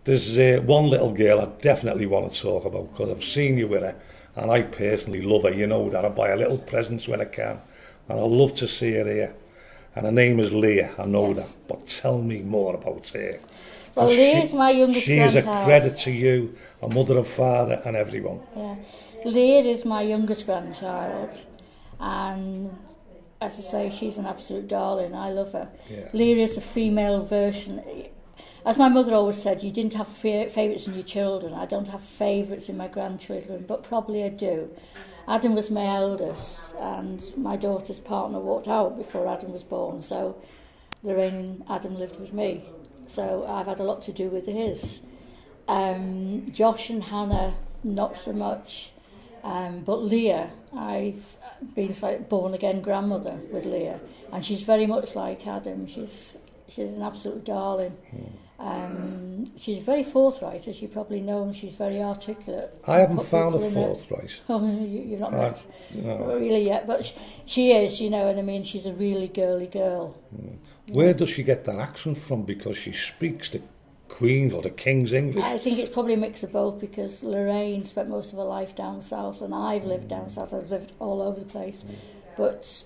There's one little girl I definitely want to talk about because I've seen you with her and I personally love her. You know that I buy her little presents when I can and I love to see her here. And her name is Leah, I know that, but tell me more about her. Well, Leah's my youngest She is a grandchild. credit to you, a mother and father and everyone. Yeah. Leah is my youngest grandchild, and as I say, she's an absolute darling. I love her. Yeah. Leah is the female version. As my mother always said, you didn't have favourites in your children. I don't have favourites in my grandchildren, but probably I do. Adam was my eldest, and my daughter's partner walked out before Adam was born, so Lorraine and Adam lived with me. So I've had a lot to do with his. Josh and Hannah, not so much. But Leah, I've been like born-again grandmother with Leah, and she's very much like Adam. She's an absolute darling. She's very forthright, as you probably know, and she's very articulate. I haven't found her forthright. Oh, you've not met no. really yet, but she is, you know, and I mean, she's a really girly girl. Where does she get that accent from? Because she speaks the Queen's or the King's English. I think it's probably a mix of both, because Lorraine spent most of her life down south, and I've lived down south. I've lived all over the place. But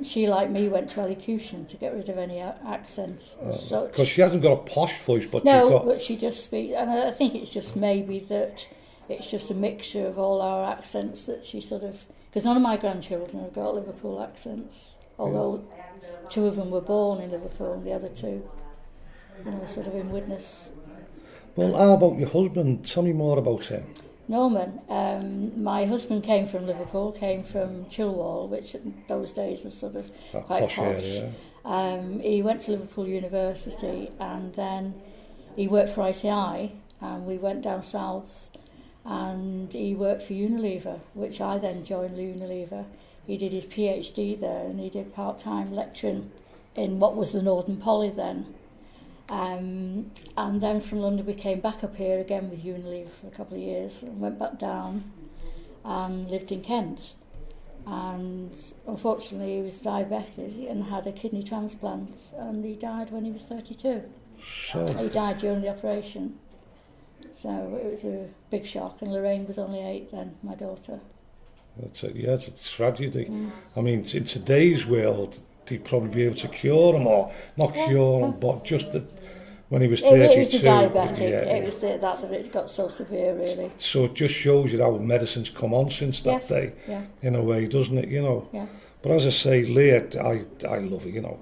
she, like me, went to elocution to get rid of any accent as such. Because she hasn't got a posh voice, but no, she's got... but she just speaks, and I think it's just maybe that it's just a mixture of all our accents that she sort of... Because none of my grandchildren have got Liverpool accents, although two of them were born in Liverpool, and the other two, you know, sort of in Widnes. Well, how about your husband? Tell me more about him. Norman. My husband came from Liverpool, came from Chilwell, which in those days was sort of quite posh. Area. He went to Liverpool University, and then he worked for ICI, and we went down south, and he worked for Unilever, which I then joined Unilever. He did his PhD there, and he did part-time lecturing in what was the Northern Poly then. And then from London we came back up here again with Unilever for a couple of years and went back down and lived in Kent. And unfortunately he was diabetic and had a kidney transplant, and he died when he was 32. So. He died during the operation. So it was a big shock, and Lorraine was only 8 then, my daughter. It's a tragedy. I mean, in today's world, they'd probably be able to cure him, or not cure him, but just that when he was 32. It was the diabetic. It was that it got so severe, really. So it just shows you how medicine's come on since that day, in a way, doesn't it? You know. Yeah. But as I say, Leah, I love her. You know.